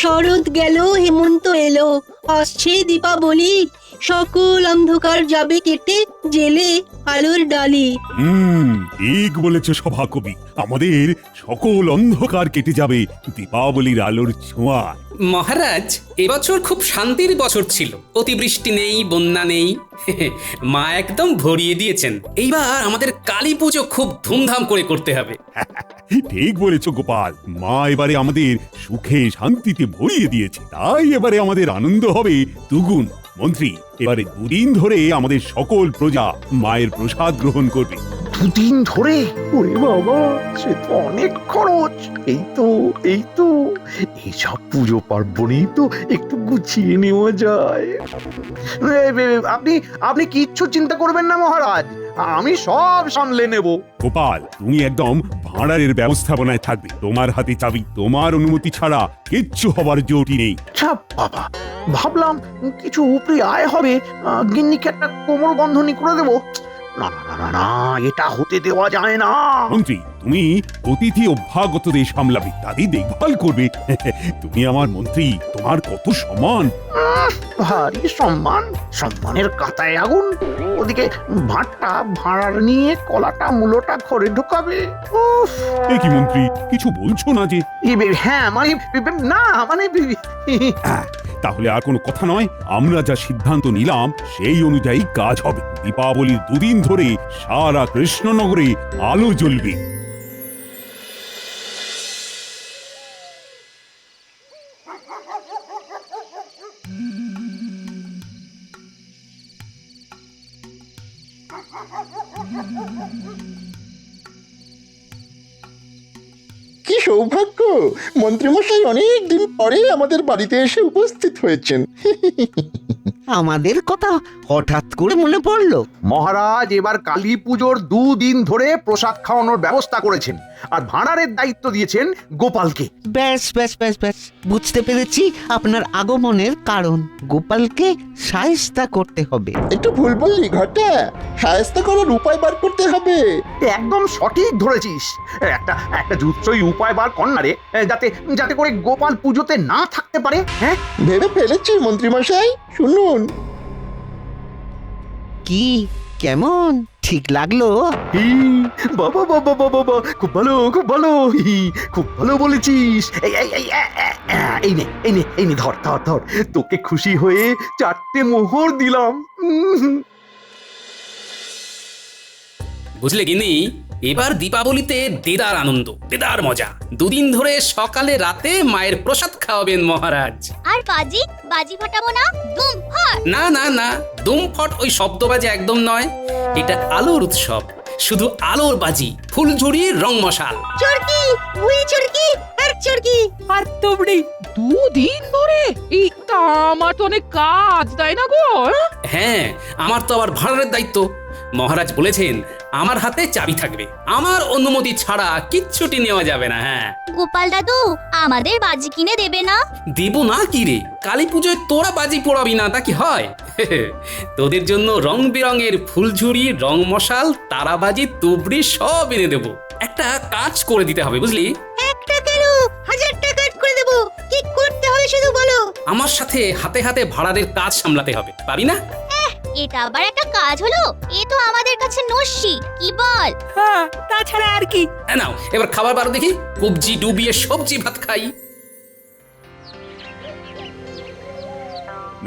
শরৎ গেল, হেমন্ত এলো, আসছে দীপাবলি, সকল অন্ধকার যাবে কেটে, জেলে আলোর ডালি। ঠিক বলেছ সভাকবি। আমাদের সকল অন্ধকার কেটে যাবে দীপাবলির আলোর ছোঁয়ায়। মহারাজ, এবছর খুব শান্তির বছর ছিল। অতিবৃষ্টি নেই, বন্যা নেই। মা একদম ভরিয়ে দিয়েছেন। এইবার আমাদের কালী পুজো খুব ধুমধাম করে করতে হবে। ঠিক বলেছ গোপাল। মা এবারে আমাদের সুখে শান্তিতে ভরিয়ে দিয়েছে, তাই এবারে আমাদের আনন্দ হবে দুগুণ। মন্ত্রী, এবারে দুদিন ধরে আমাদের সকল প্রজা মায়ের প্রসাদ গ্রহণ করবে। দুদিন ধরে? ওরে বাবা, সে তো অনেক খরচ। এই তো এইসব পুজো পার্বণেই তো একটু গুছিয়ে নেওয়া যায়। আপনি আপনি কিচ্ছু চিন্তা করবেন না মহারাজ, আমি সব সামলে নেব। গোপাল, তুমি একদম ভাঁড়ারের ব্যবস্থাপনায় থাকবে। তোমার হাতে চাবি। তোমার অনুমতি ছাড়া কিচ্ছু হবার জোরই নেই। আচ্ছা বাবা, ভাবলাম কিছু উপরি আয় হবে, গিন্নিকে একটা কোমর বন্ধনী করে দেবো। না না না না না, এটা হতে দেওয়া যায় না। মন্ত্রী, তুমি অতিথি অভ্যাগতদের সামলাবে, তাদের দেখভাল করবে। তুমি আমার মন্ত্রী, তোমার কত সম্মান। ভারী সম্মান, সম্মানের কাঁটায় আগুন। ওদিকে ভাতটা ভাড়ার নিয়ে কলাটা মূলোটা ঘরে ঢোকাবে। উফ, এ কি মন্ত্রী, কিছু বলছো না যে? হ্যাঁ মানে না মানে তাহলে আর কোনো কথা নয়। আমরা যা সিদ্ধান্ত নিলাম সেই অনুযায়ী কাজ হবে। দীপাবলির দুদিন ধরে সারা কৃষ্ণনগরে আলো জ্বলবে। কি সৌভাগ্য, মন্ত্রীমশাই অনেক দিন পরে আমাদের বাড়িতে এসে উপস্থিত হয়েছেন। আমাদের কথা হঠাৎ করে মনে পড়লো। মহারাজ এবার কালী পুজোর দুদিন ধরে প্রসাদ খাওয়ানোর ব্যবস্থা করেছেন, আর ভাঁড়ারের দায়িত্ব দিয়েছেন গোপালকে। ব্যাস ব্যাস ব্যাস ব্যাস, বুঝতে পেরেছি আপনার আগমনের কারণ। গোপালকে শায়েস্তা করতে হবে। একটু ভুল বললি ঘটা, সায়স্তা করার উপায় বার করতে হবে। একদম সঠিক ধরেছিস। একটা একটা জুৎসই উপায় বার কর না রে, যাতে যাতে করে গোপাল পুজোতে না থাকতে পারে। হ্যাঁ, ভেবে ফেলেছি মন্ত্রীমশাই, শুনুন। কি, কেমন, ঠিক লাগলো? বাবা বাবা বাবা বাবা, খুব ভালো খুব ভালো, খুব ভালো বলেছিস। এই নে এই নে এই নে, ধর ধর ধর, তোকে খুশি হয়ে 4টে মোহর দিলাম। বুঝলে গিনি, এবার দীপাবলিতে দেদার আনন্দ, দেদার মজা। দুদিন ধরে সকালে রাতে মায়ের প্রসাদ খাওয়াবেন মহারাজ। আর বাজি বাজি ফাটাবো না, দুম ফাট। না না না, দুমফট ওই শব্দবাজি একদম নয়। এটা আলোর উৎসব, শুধু আলোর বাজি, ফুলঝুরি, রং মশাল। চরকি, বুড়ি চরকি, আর চরকি। আর তোমরি দুদিন ধরে এই তা আমার তো অনেক কাজ, তাই না গো? হ্যাঁ, আমার তো আবার ভাড়ারের দায়িত্ব। মহারাজ বলেছেন আমার হাতে চাবি থাকবে, আমার অনুমতি ছাড়া কিচ্ছুটি নেওয়া যাবে না। হ্যাঁ, গোপাল দাদু আমাদের বাজি কিনে দেবে না? দেব না কি রে, কালী পুজোয় তোরা বাজি পোড়াবি না তা কি হয়? তোদের জন্য রং বেরঙের ফুলঝুরি, রং মশাল, তারাবাজি, তুবড়ি সব এনে দেবো। একটা কাজ করে দিতে হবে, বুঝলি? একটা কেন, 1000 টাকা করে দেবো। কি করতে হবে শুধু বলো। আমার সাথে হাতে হাতে ভাড়ারের কাজ সামলাতে হবে, পাবি না? এটা আবার একটা কাজ হলো? এ তো আমাদের কাছে নস্যি, কি বল? হ্যাঁ, তাছাড়া আর কি? নাও এবার খাবার বারো দেখি, কবজি ডুবিয়ে সবজি ভাত খাই।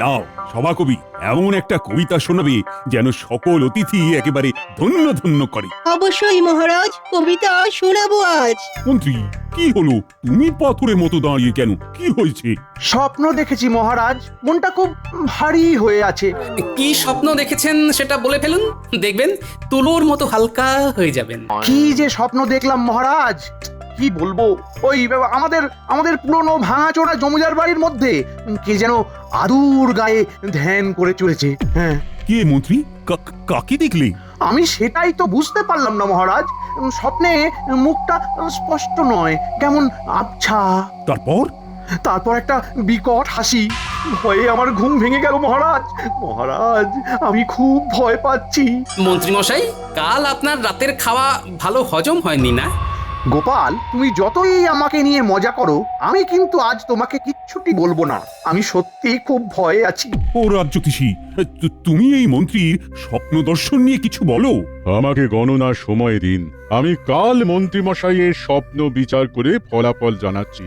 নাও সভাকবি, এমন একটা কবিতা শোনাবে যেন সকল অতিথি একেবারে ধন্য ধন্য করে। অবশ্যই মহারাজ, কবিতা শোনাবো আজ। মন্ত্রী, কি হলো? তুমি পাথরের মতো দাঁড়িয়ে কেন? কি হয়েছে? স্বপ্ন দেখেছি মহারাজ, মনটা খুব ভারী হয়ে আছে। কি স্বপ্ন দেখেছেন সেটা বলে ফেলুন, দেখবেন তুলোর মতো হালকা হয়ে যাবেন। কি যে স্বপ্ন দেখলাম মহারাজ, কি বলবো। ওই আমাদের আমাদের পুরনো ভাঙাচোরা জমিদার বাড়ির মধ্যে কে যেন আদুর গায়ে ধ্যান করে চলেছে। হ্যাঁ, কে মন্ত্রী? কাকে দেখলে? আমি সেটাই তো বুঝতে পারলাম না মহারাজ। স্বপ্নে মুখটা স্পষ্ট নয়, কেমন আবছা। তারপর? তারপর একটা বিকট হাসি। ভয়ে আমার ঘুম ভেঙে গেল মহারাজ। মহারাজ, আমি খুব ভয় পাচ্ছি। মন্ত্রী মশাই, কাল আপনার রাতের খাওয়া ভালো হজম হয়নি না? গোপাল, তুমি যতই আমাকে নিয়ে মজা করো, আমি কিন্তু আজ তোমাকে কিচ্ছুটি বলবো না। আমি সত্যি খুব ভয়ে আছি। ও রাজ্যতীষী, তুমি এই মন্ত্রীর স্বপ্ন দর্শন নিয়ে কিছু বলো। আমাকে গণনার সময় দিন, আমি কাল মন্ত্রীমশাইয়ের স্বপ্ন বিচার করে ফলাফল জানাচ্ছি।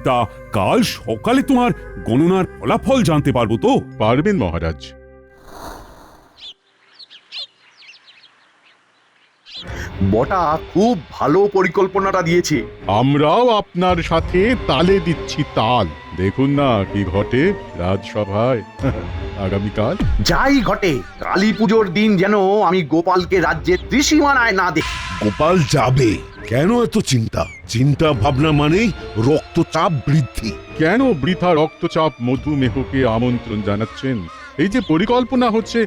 তা কাল সকালে তোমার গণনার ফলাফল জানতে পারবো তো? পারবেন মহারাজ। বটা খুব ভালো পরিকল্পনাটা দিয়েছে। আমরাও আপনার সাথে তালে দিচ্ছি তাল। দেখুন না কি ঘটে রাজসভায় আগামীকাল। যাই ঘটে, কালী পুজোর দিন যেন আমি গোপালকে রাজ্যের ত্রিসীমানায় না দেখি। গোপাল যাবে, কেন এত চিন্তা? চিন্তা ভাবনা মানেই রক্তচাপ বৃদ্ধি। কেন বৃথা রক্তচাপ মধুমেহকে আমন্ত্রণ জানাচ্ছেন? এই যে পরিকল্পনা হচ্ছে,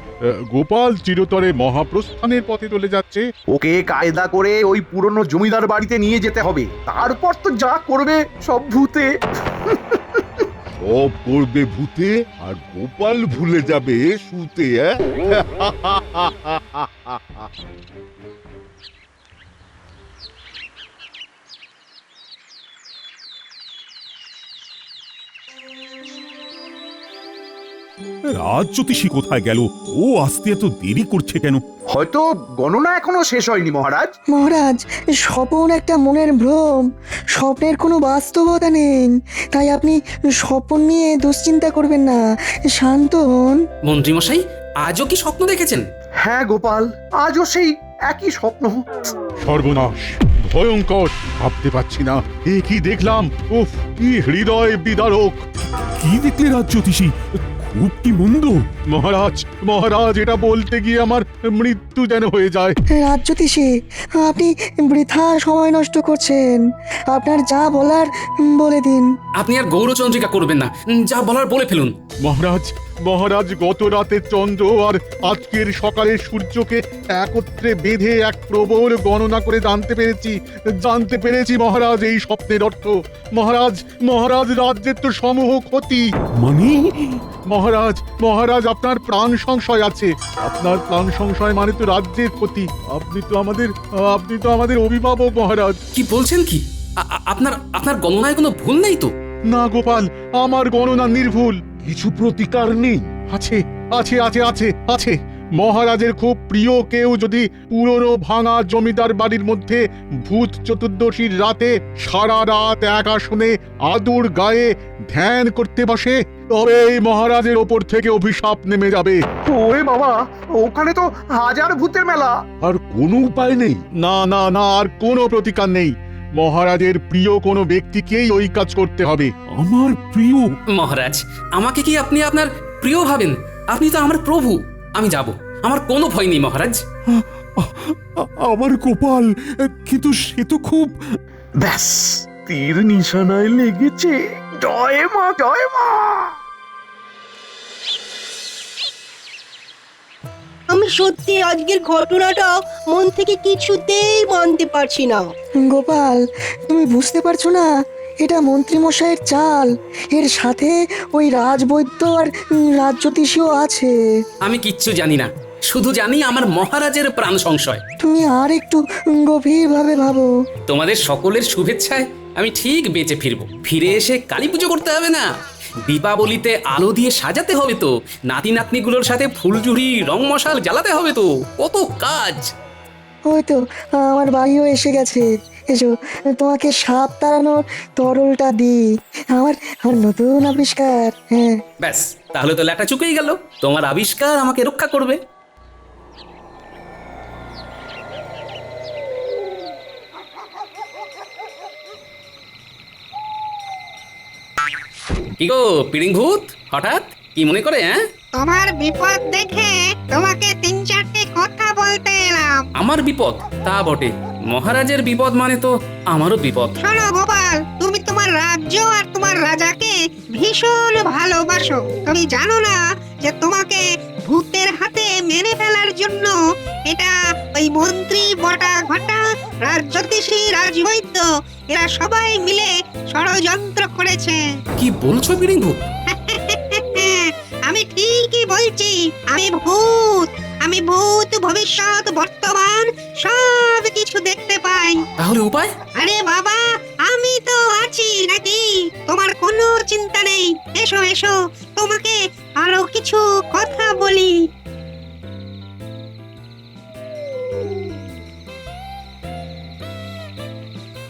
গোপাল চিরতরে মহাপ্রস্থানের পথে চলে যাচ্ছে। ওকে কায়দা করে ওই পুরনো জমিদার বাড়িতে নিয়ে যেতে হবে, তারপর তো যা করবে সব ভূতে। সব করবে ভূতে, আর গোপাল ভুলে যাবে শুতে। রাজ্যতীষী কোথায় গেল? ও আসতে এত দেরি করছে কেন? হয়তো গণনা এখনো শেষ হয়নি মহারাজ। মহারাজ, স্বপন একটা মনের ভ্রম, স্বপ্নের কোনো বাস্তবতা নেই। তাই আপনি স্বপন নিয়ে দুশ্চিন্তা করবেন না, শান্ত হন। মন্ত্রীমশাই আজও কি স্বপ্ন দেখেছেন? হ্যাঁ গোপাল, আজও সেই একই স্বপ্ন। সর্বনাশ, ভয়ঙ্কর, ভাবতে পারছি না এ কি দেখলাম। উফ, কি হৃদয় বিদারক। কি দেখলে রাজ্যতীষী? খুব কি মন্দ? মহারাজ, মহারাজ, এটা বলতে গিয়ে আমার মৃত্যু যেন হয়ে যায়। রাজ্যতীষী, আপনি বৃথা সময় নষ্ট করছেন। আপনার যা বলার বলে দিন। আপনি আর গৌরচন্দ্রিকা করবেন না, যা বলার বলে ফেলুন। মহারাজ, মহারাজ, গত রাতে চন্দ্র আর আজকের সকালের সূর্যকে একত্রে বেঁধে এক প্রবল গণনা করে জানতে পেরেছি মহারাজ এই স্বপ্নের অর্থ। মহারাজ, মহারাজ, রাজ্যের তো সমূহ ক্ষতি। মানে? মহারাজ, মহারাজ, আপনার প্রাণ সংশয় আছে। আপনার প্রাণ সংশয় মানে তো রাজ্যের ক্ষতি। আপনি তো আমাদের অভিভাবক মহারাজ। কি বলছেন কি? আপনার গণনায় কোনো ভুল নেই তো? না গোপাল, আমার গণনা নির্ভুল। কিছু প্রতিকার নেই? আছে, আছে, আছে, আছে, আছে। মহারাজের খুব প্রিয় কেউ যদি পুরনো ভাঙা জমিদার বাড়ির মধ্যে ভূত চতুর্দশীর রাতে সারা রাত এক আসনে আদুর গায়ে ধ্যান করতে বসে, তবে এই মহারাজের ওপর থেকে অভিশাপ নেমে যাবে। ওরে বাবা, ওখানে তো হাজার ভূতের মেলা। আর কোনো উপায় নেই? না, না, না, আর কোনো প্রতিকার নেই। মহারাজের প্রিয় কোনো ব্যক্তিকেই ওই কাজ করতে হবে। আমার প্রিয়? মহারাজ, আমাকে কি আপনি আপনার প্রিয় ভাবেন? আপনি তো আমার প্রভু। আমি যাব, আমার কোনো ভয় নেই মহারাজ। আমার গোপাল, কিন্তু সে তো খুব... ব্যাস, তীর নিশানায় লেগেছে। জয় মা, জয় মা। আমি সত্যি আজকের ঘটনাটা মন থেকে কিছুতেই মানতে পারছি না। গোপাল, তুমি বুঝতে পারছো না? এটা মন্ত্রীমশাইয়ের চাল। এর সাথে ওই রাজবৈদ্য আর রাজ্যতীষীও আছে। আমি কিচ্ছু জানি না, শুধু জানি আমার মহারাজের প্রাণ সংশয়। তুমি আর একটু গভীরভাবে ভাবো। তোমাদের সকলের শুভেচ্ছায় আমি ঠিক বেঁচে ফিরবো। ফিরে এসে কালী পুজো করতে হবে না? দীপাবলিতে আলো দিয়ে সাজাতে হবে তো, নাতি নাতনিগুলোর সাথে ফুলঝুরি রং মশাল জ্বালাতে হবে তো, কত কাজ। ওই তো আমার বাড়িও এসে গেছে। এসো, তোমাকে সাপ তাড়ানোর তরলটা দিই। আমার নতুন আবিষ্কার। হ্যাঁ, ব্যাস, তাহলে তো ল্যাটা চুকেই গেল। তোমার আবিষ্কার আমাকে রক্ষা করবে। কি গো পিড়িং ভূত, হঠাৎ কি মনে করে? তোমার বিপদ দেখে তোমাকে 3-4টে কথা বলতে এলাম। আমার বিপদ? তা বটে, মহারাজের বিপদ মানে তো আমারও বিপদ। শোনো গোপাল, তুমি তোমার রাজ্য আর তোমার রাজাকে ভীষণ ভালোবাসো। তুমি জানো না যে তোমাকে ভূতের হাতে মেরে ফেলার জন্য এটা ওই মন্ত্রী, বটা ঘটা, রাজ্যতীষী, রাজবৈদ্য এরা সবাই মিলে ষড়যন্ত্র করেছে। কি বলছো পিড়িং ভূত? আমি ঠিকই বলছি। আমি ভূত ভবিষ্যৎ বর্তমান সব কিছু দেখতে পাই। তাহলে উপায়? আরে বাবা, আমি তো আছি নাকি, তোমার কোনো চিন্তা নেই। এসো এসো, তোমাকে আরো কিছু কথা বলি।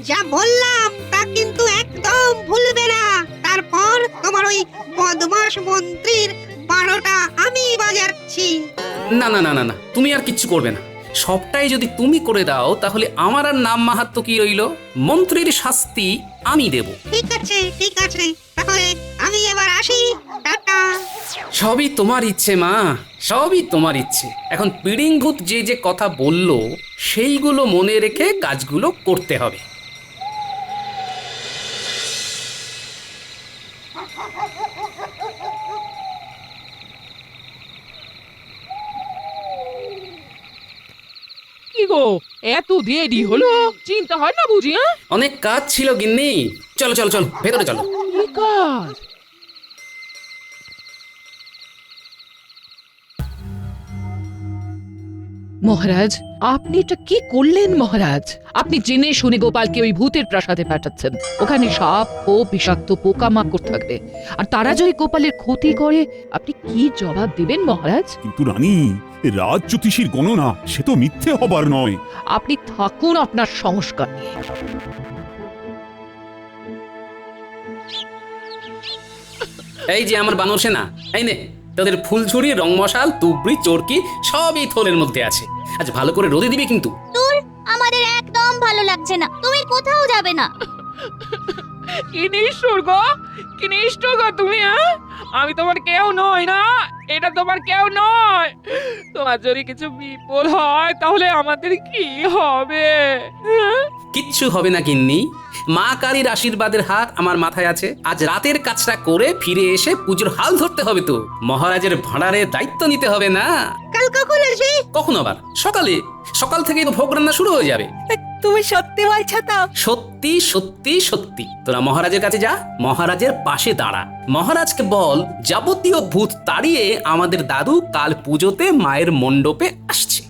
যা বললাম তা কিন্তু একদম ভুলবে না। তারপর তোমার ওই বদমাশ মন্ত্রীর 12টা আমি বাজাচ্ছি। না না না না না, তুমি আর কিচ্ছু করবে না। সবটাই যদি তুমি করে দাও তাহলে আমার আর নাম মাহাত্ম্য কি রইল? মন্ত্রীর শাস্তি আমি দেব। ঠিক আছে ঠিক আছে, তাহলে আমি এবার আসি, টাটা। সবই তোমার ইচ্ছে মা, সবই তোমার ইচ্ছে। এখন পিড়িং ভূত যে যে কথা বলল সেইগুলো মনে রেখে কাজগুলো করতে হবে। কি গো, এত দেরি হলো? চিন্তা হয় না বুঝি? হ্যাঁ, অনেক কাজ ছিল গিন্নি। চলো চলো চলো, ভেতরে চলো। কি কাজ? মহারাজ, আপনি এটা কি করলেন মহারাজ? আপনি জেনে শুনে গোপালকে ওই ভূতের প্রাসাদে পাঠাচ্ছেন। ওখানে সাপ ও বিষাক্ত পোকামাকড় থাকবে, আর তারা যদি গোপালের ক্ষতি করে আপনি কি জবাব দেবেন মহারাজ? কিন্তু রানী, রাজ জ্যোতিষীর গণনা সে তো মিথ্যে হবার নয়। আপনি থাকুন আপনার সংস্কার নিয়ে। এই যে আমার বানর সেনা, এই নে তোদের ফুলঝুরি, রং মশাল, তুবড়ি, চরকি সবই থলের মধ্যে আছে। আজ ভালো করে রোদে দিবি কিন্তু। দূর, আমাদের একদম ভালো লাগছে না, তুমি কোথাও যাবে না। কি নিষ্ঠুর গো, কি নিষ্ঠুর গো তুমি! হ্যাঁ, আমি তোমার কেউ নই না, এটা তোমার কেউ নয়। তোমার যদি কিছু বিপদ হয় তাহলে আমাদের কি হবে? কিচ্ছু হবে না গিন্নি, মা কালীর আশীর্বাদের হাত আমার মাথায় আছে। আজ রাতের কাজটা করে ফিরে এসে পুজোর হাল ধরতে হবে তো। মহারাজের ভাঁড়ারের দায়িত্ব নিতে হবে না? কাল কখন আসবে? কখন আবার? সকালে। সকাল থেকেই তো ভোগ রান্না শুরু হয়ে যাবে। তুমি সত্যি বলছো তো? সত্যি সত্যি সত্যি। তোরা মহারাজের কাছে যা, মহারাজের পাশে দাঁড়া। মহারাজকে বল যাবতীয় ভূত তাড়িয়ে আমাদের দাদু কাল পুজোতে মায়ের মণ্ডপে আসছে।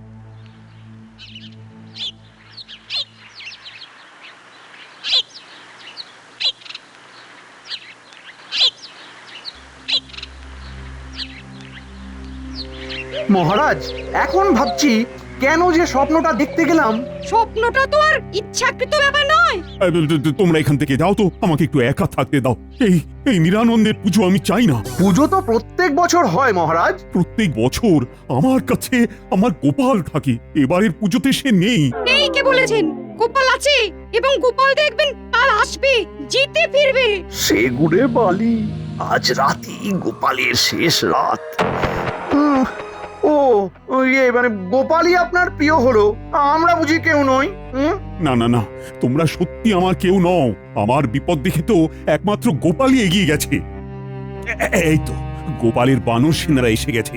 মহারাজ, এখন ভাবছি কেন যে স্বপ্নটা দেখতে গেলাম। স্বপ্নটা তো আর ইচ্ছাকৃত ব্যাপার নয়। তোমরা এখান থেকে যাও তো, আমাকে একটু একা থাকতে দাও। এই নিরানন্দের পুজো আমি চাই না। পুজো তো প্রত্যেক বছর হয় মহারাজ। প্রত্যেক বছর আমার কাছে আমার গোপাল থাকে, এবারের পুজোতে সে নেই। এই কে বলেছেন? গোপাল আছে, এবং গোপাল দেখবেন কাল আসবে, জিতে ফিরবে। সে গুড়ে বালি, আজ রাতই গোপালের শেষ রাত। মানে গোপালই আপনার প্রিয় হলো, আমরা বুঝি কেউ নই? না না না, তোমরা সত্যি আমার কেউ নও। আমার বিপদ দেখে তো একমাত্র গোপালই এগিয়ে গেছে। এই তো গোপালের বানর সেনারা এসে গেছে।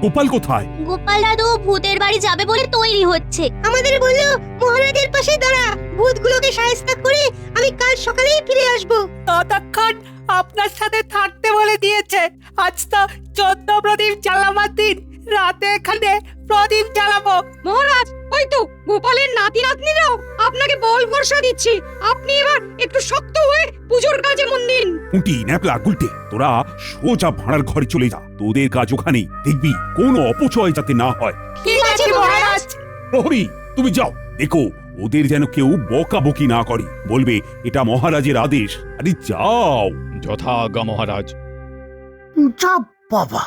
গোপাল কোথায়? গোপাল দাদু ভূতের বাড়ি যাবে বলে তৈরি হচ্ছে। আমাদের বললো মহারাজের পাশে দাঁড়া, ভূতগুলোকে সাহায্য করে আমি কাল সকালেই ফিরে আসবো। ততক্ষণ আপনার সাথে থাকতে বলে দিয়েছে। আজ তো 14 প্রদীপ জ্বালাবার দিন, রাতে এখানে প্রদীপ জ্বালাবো। মহারাজ, ওই তো গোপালের নাতি নাতনিরাও আপনাকে বল ভরসা দিচ্ছে। আপনি এবার একটু শক্ত হয়ে পুজোর কাজে মন দিন। উল্টি ন্যাপলা গুলটে, তোরা সোজা ভাড়ার ঘরে চলে যা। তোদের কাজ ওখানেই, দেখবি কোনো অপচয় যাতে না হয়। ঠিক আছে মহারাজ। প্রহরী, তুমি যাও, দেখো ওদের যেন কেউ বকাবকি না করে। বলবে এটা মহারাজের আদেশ। আরে যাও। যথাজ্ঞা মহারাজ। যা বাবা,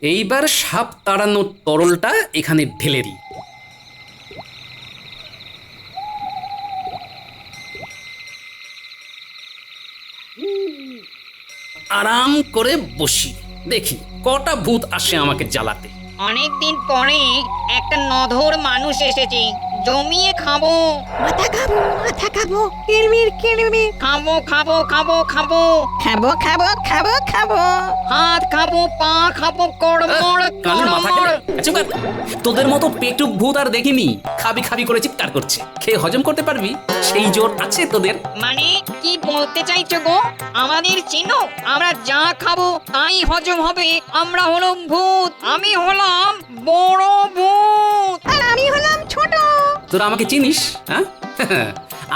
এইবার সাপ তাড়ানোর তরলটা এখানে ঢেলে দিই। আরাম করে বসি, দেখি কটা ভূত আসে আমাকে জ্বালাতে। অনেকদিন পরে একটা নধর মানুষ এসেছে, জমিয়ে খাবো। মাথা খাবো, মাথা খাবো, কিরমির কিরমির খাবো খাবো খাবো খাবো। খাবো খাবো খাবো খাবো। হাত খাবো, পা খাবো, কড়মড় কানের মাথা কড়মড়। কেটে চুপ কর। তোদের মতো পেটুক ভূত আর দেখিনি, খাবি খাবি করে চিৎকার করছে। খেয়ে হজম করতে পারবি সেই জোর আছে তোদের? মানে কি বলতে চাইছো গো? আমাদের চিনো? আমরা যা খাবো তাই হজম হবে। আমরা হলাম ভূত, আমি হলাম বড় ভূত। আর আমি হলাম ছোট। তোরা আমাকে চিনিস? হ্যাঁ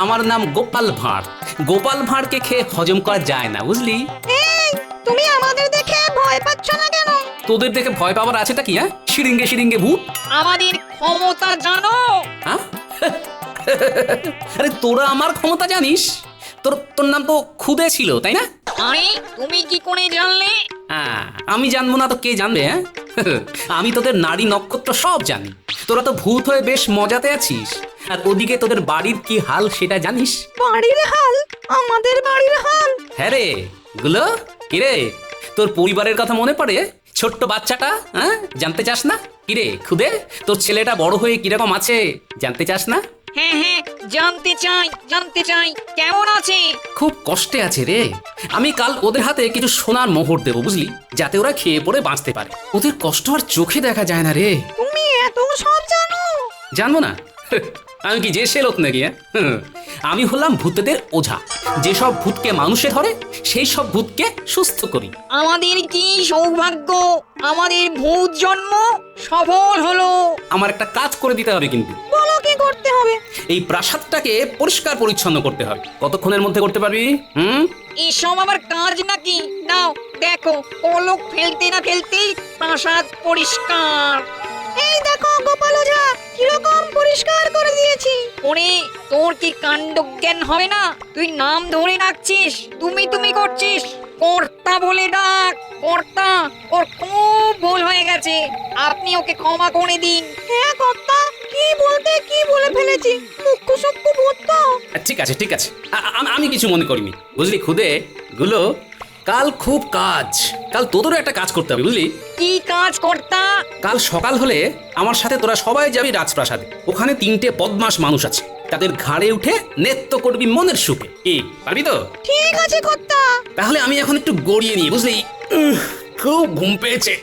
আমার নাম গোপাল ভাঁড়। গোপাল ভাঁড়কে খেয়ে হজম করা যায় না, বুঝলি? এই তুমি আমাদের দেখে ভয় পাচ্ছ না কেন? তোদের দেখে ভয় পাওয়ার আছেটা কি? হ্যাঁ, শিরিঙ্গে শিরিঙ্গে ভূত। আমাদের ক্ষমতা জানো? হ্যাঁ? আরে তোরা আমার ক্ষমতা জানিস? তোর নাম তো খুদে ছিল, তাই না? আরে তুমি কি করে জানলে? হ্যাঁ, আমি জানবো না তো কে জানবে? হ্যাঁ আমি তোদের নারী নক্ষত্র সব জানি। তোরা তো ভূত হয়ে বেশ মজাতে আছিস। আর ওদিকে তোদের বাড়ির কি হাল সেটা জানিস? বাড়ির হাল? আমাদের বাড়ির হাল? হ্যাঁ রে গুলো, কিরে তোর পরিবারের কথা মনে পড়ে? ছোট্ট বাচ্চাটা, হ্যাঁ জানতে চাস না? কিরে খুদে, তোর ছেলেটা বড় হয়ে কিরকম আছে জানতে চাস না? হ্যাঁ হ্যাঁ, জানতে চাই জানতে চাই। কেমন আছে? খুব কষ্টে আছে রে। আমি কাল ওদের হাতে কিছু সোনার মোহর দেবো, বুঝলি, যাতে ওরা খেয়ে পড়ে বাঁচতে পারে। ওদের কষ্ট আর চোখে দেখা যায় না রে। তুমি এত সব জানো? জানবো না? আমি কি যে সে লোক নাকি? আমি হলাম ভূতেদের ওঝা। যেসব ভূতকে মানুষে ধরে সেই সব ভূতকে সুস্থ করি। আমাদের কি সৌভাগ্য, আমাদের ভূত জন্ম সফল হলো। আমার একটা কাজ করে দিতে হবে কিন্তু। বলো কি করতে হবে? এই প্রাসাদটাকে পরিষ্কার পরিচ্ছন্ন করতে হবে। কতক্ষণের মধ্যে করতে পারবি? এসব আবার কাজ নাকি? নাও দেখো, পলক ফেলতে না ফেলতেই প্রাসাদ পরিষ্কার। এই দেখো গোপাল ওঝা, কিরকম পরিষ্কার করে দিয়েছি। ওরে তোর কি কাণ্ড জ্ঞান হবে না? তুই নাম ধরে ডাকছিস, তুমি তুমি করছিস। কর্তা বলে ডাক, কর্তা। ওর খুব ভুল হয়ে গেছে, আপনি ওকে ক্ষমা করে দিন। হ্যাঁ কর্তা, কি বলতে কি বলে ফেলেছি। মুখ্য সূক্ষ্ম ভূত তো। ঠিক আছে ঠিক আছে, আমি কিছু মনে করিনি, বুঝলি খুদে গুলো। কাল খুব কাজ, কাল তোদেরও একটা কাজ করতে হবে, বুঝলি? কি কাজ কর্তা? কাল সকাল হলে আমার সাথে তোরা সবাই যাবি রাজপ্রাসাদে। ওখানে 3টে বদমাস মানুষ আছে, তাদের ঘাড়ে উঠে নৃত্য করবি মনের সুখে। কি পারবি তো? ঠিক আছে কর্তা। তাহলে আমি এখন একটু গড়িয়ে নিই, বুঝলি? খুব ঘুম পেয়েছে।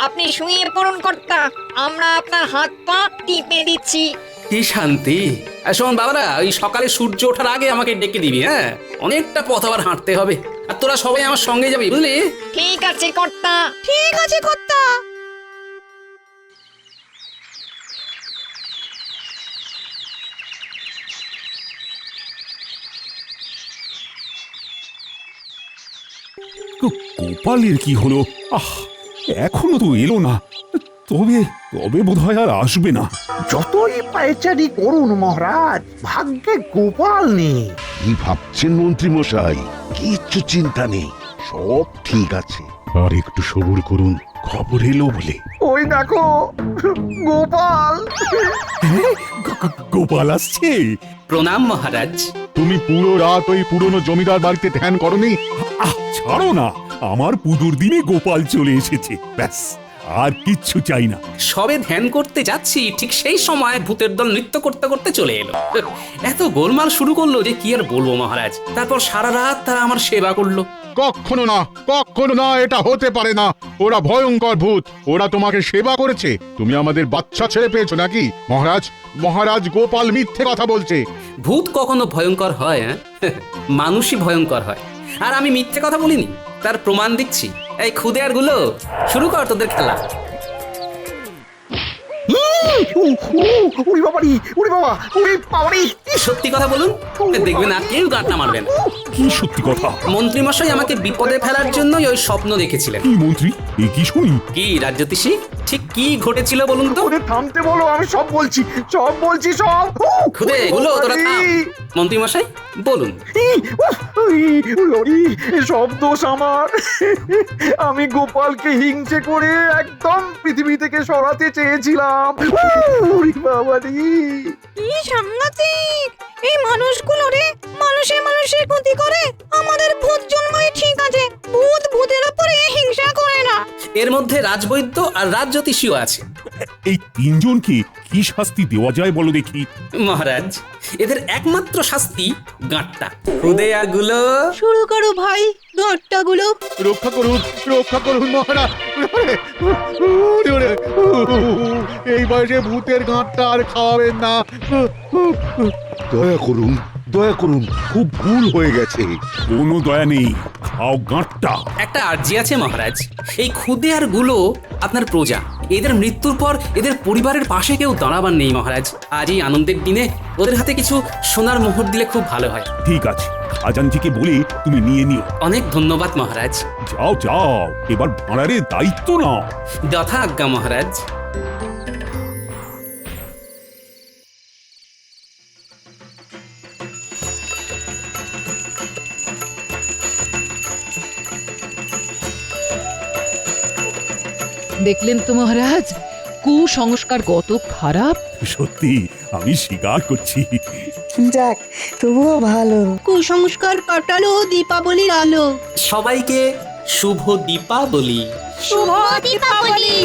আপনি শুয়ে পড়ুন কর্তা, আমরা আপনার হাত পা টিপে দিচ্ছি। কি শান্তি। আর শোন বাবারা, ওই সকালে সূর্য ওঠার আগে আমাকে ডেকে দিবি। হ্যাঁ, অনেকটা পথ আবার হাঁটতে হবে। আর তোরা সবাই আমার সঙ্গে যাবি, বুঝলি? ঠিক আছে কর্তা। ঠিক আছে কর্তা। গোপালের কি হলো? এখনো তো এলো না। তবে তবে বোধহয় আর আসবে না। যতই পায়চারি করুন মহারাজ, ভাগ্যে গোপাল নেই। কি ভাবছেন মন্ত্রী মশাই? কিচ্ছু চিন্তা নেই, সব ঠিক আছে। আর একটু সবুর করুন, খবর এলো বলে। ওই দেখো গোপাল। গোপাল আসছে। প্রণাম মহারাজ। তুমি পুরো রাত ওই পুরনো জমিদার বাড়িতে ধ্যান করনি? ছাড়ো না, আমার পুজোর দিনে গোপাল চলে এসেছে, ব্যাস আর কিচ্ছু চাই না। সবে ধ্যান করতে যাচ্ছি, ঠিক সেই সময় ভূতের দল নৃত্য করতে করতে চলে এলো। এত গোলমাল শুরু করলো যে কি আর বলবো মহারাজ। তারপর সারা রাত তারা আমার সেবা করলো। কখনো না, কখনো না, এটা হতে পারে না। ওরা ভয়ঙ্কর ভূত, ওরা তোমাকে সেবা করেছে। তুমি আমাদের বাচ্চা ছেড়ে পেয়েছো নাকি? মহারাজ, মহারাজ গোপাল মিথ্যে কথা বলছে। ভূত কখনো ভয়ঙ্কর হয়? মানুষই ভয়ঙ্কর হয়। আর আমি মিথ্যে কথা বলিনি, তার প্রমাণ দিচ্ছি। এই খুদে আর গুলো, শুরু কর তোদের খেলা। সত্যি কথা বলুন, দেখবেন আর কেউ গাঁটটা মারবেন। কি সত্যি কথা? মন্ত্রী মশাই আমাকে বিপদে ফেলার জন্যই ওই স্বপ্ন দেখেছিলেন। কি মন্ত্রী, এ কি শুনি? কি রাজ্যতীষী, ঠিক কি ঘটেছিল বলুন তো? থামতে বলো, আমি সব বলছি, সব বলছি, সব। খুদে গুলো, তোরা থাম। মন্ত্রী মশাই বলুন। সব দোষ আমার। আমি গোপালকে হিংসে করে একদম পৃথিবী থেকে সরাতে চেয়েছিলাম। কি সাংঘাতিক এই মানুষগুলো রে! মানুষে মানুষের ক্ষতি করে। আমাদের ভূত জন্মই ঠিক আছে, ভূত ভূতের উপরে হিংসা করে না। এর মধ্যে রাজবৈদ্য আর রাজ্যতীষীও আছে। এই তিনজনকে কি শাস্তি দেওয়া যায় বলো দেখি? মহারাজ এদের একমাত্র শাস্তি গাঁটটা। খুদে আর গুলো শুরু করো ভাই, ঘরটাগুলো। রক্ষা করুন মহারাজ। ওরে, ওরে, এই বয়সে ভূতের গাঁটটা আর খাওয়াবেন না। দয়া করুন, খুব ভুল হয়ে গেছে। কোনো দয়া নেই, খাও গাঁটটা। একটা আর্জি আছে মহারাজ, এই খুদে আর গুলো আপনার প্রজা। এদের মৃত্যুর পর এদের পরিবারের পাশে কেউ দাঁড়াবার নেই মহারাজ। আজ এই আনন্দের দিনে ওদের হাতে কিছু সোনার মোহর দিলে খুব ভালো হয়। ঠিক আছে, খাজানজিকে বলে তুমি নিয়ে নিও। অনেক ধন্যবাদ মহারাজ। যাও যাও, এবার ভাঁড়ারের দায়িত্ব নাও। যথা আজ্ঞা মহারাজ। দেখলেন তো মহারাজ, কুসংস্কার কত খারাপ। সত্যি আমি স্বীকার করছি। যাক, তবুও ভালো। কুসংস্কার কাটালো দীপাবলির আলো। সবাইকে শুভ দীপাবলি। শুভ দীপাবলি।